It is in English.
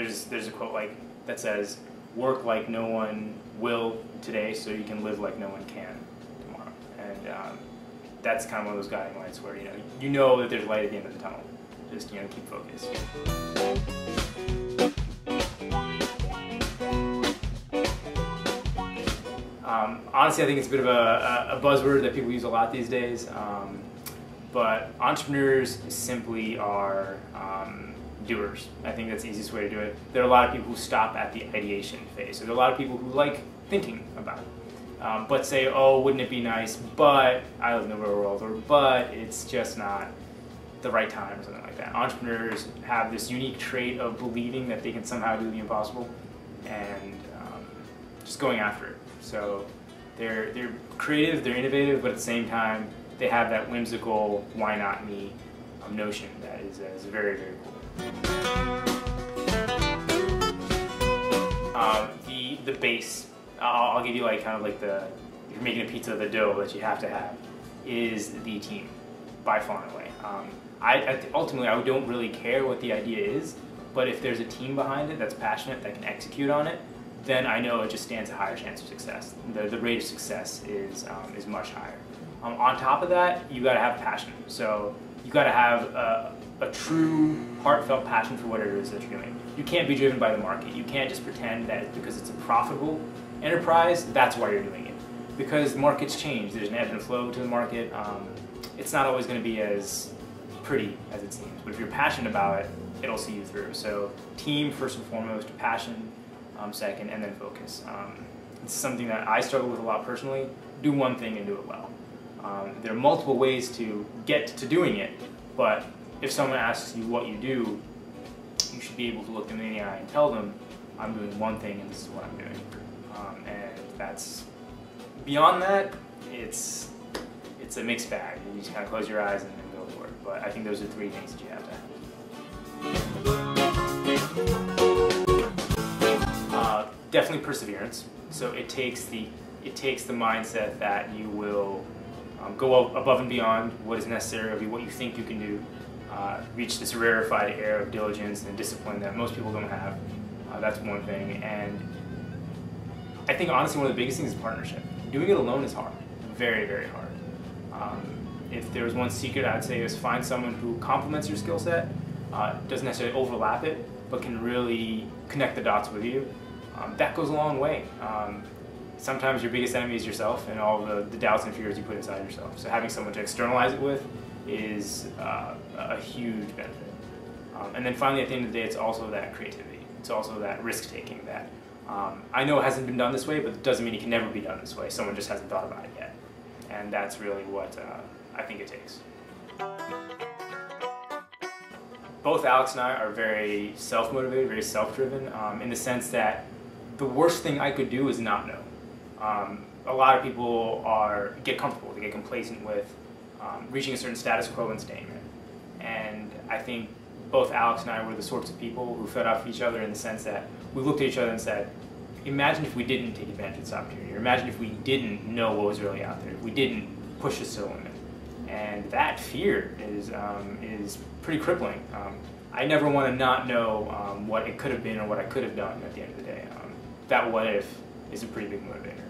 there's a quote like that says, "Work like no one will today, so you can live like no one can tomorrow." And that's kind of one of those guiding lights where you know that there's light at the end of the tunnel. Just keep focused. Honestly, I think it's a bit of a buzzword that people use a lot these days, but entrepreneurs simply are doers. I think that's the easiest way to do it. There are a lot of people who stop at the ideation phase. So there are a lot of people who like thinking about it, but say, oh, wouldn't it be nice, but I live in the real world, or but it's just not the right time, or something like that. Entrepreneurs have this unique trait of believing that they can somehow do the impossible and just going after it. So they're creative, they're innovative, but at the same time, they have that whimsical, why not me notion that is very, very cool. The base, I'll give you like kind of like you're making a pizza, the dough that you have to have is the team, by far and away. Ultimately, I don't really care what the idea is, but if there's a team behind it that's passionate, that can execute on it, then I know it just stands a higher chance of success. The rate of success is much higher. On top of that, you got to have passion. So you got to have a true, heartfelt passion for what it is that you're doing. You can't be driven by the market. You can't just pretend that because it's a profitable enterprise, that's why you're doing it. Because markets change. There's an ebb and flow to the market. It's not always going to be as pretty as it seems. But if you're passionate about it, it'll see you through. So team first and foremost, passion second, and then focus. It's something that I struggle with a lot personally. Do one thing and do it well. There are multiple ways to get to doing it, but if someone asks you what you do, you should be able to look them in the eye and tell them, I'm doing one thing and this is what I'm doing. And that's, beyond that, it's a mixed bag. You just kind of close your eyes and then go for it. But I think those are three things that you have to have. Definitely perseverance. So it takes the mindset that you will go above and beyond what is necessary of you, what you think you can do, reach this rarefied air of diligence and discipline that most people don't have. That's one thing. And I think honestly one of the biggest things is partnership. Doing it alone is hard, very, very hard. If there was one secret I'd say is find someone who complements your skill set, doesn't necessarily overlap it, but can really connect the dots with you. That goes a long way. Sometimes your biggest enemy is yourself and all the doubts and fears you put inside yourself. So having someone to externalize it with is a huge benefit. And then finally, at the end of the day, it's also that creativity. It's also that risk-taking that I know it hasn't been done this way, but it doesn't mean it can never be done this way. Someone just hasn't thought about it yet. And that's really what I think it takes. Both Alex and I are very self-motivated, very self-driven, in the sense that the worst thing I could do is not know. A lot of people get comfortable, they get complacent with reaching a certain status quo and staying there. And I think both Alex and I were the sorts of people who fed off each other in the sense that we looked at each other and said, imagine if we didn't take advantage of this opportunity, or imagine if we didn't know what was really out there, if we didn't push us to the limit. And that fear is pretty crippling. I never want to not know what it could have been or what I could have done at the end of the day. That what if is a pretty big motivator.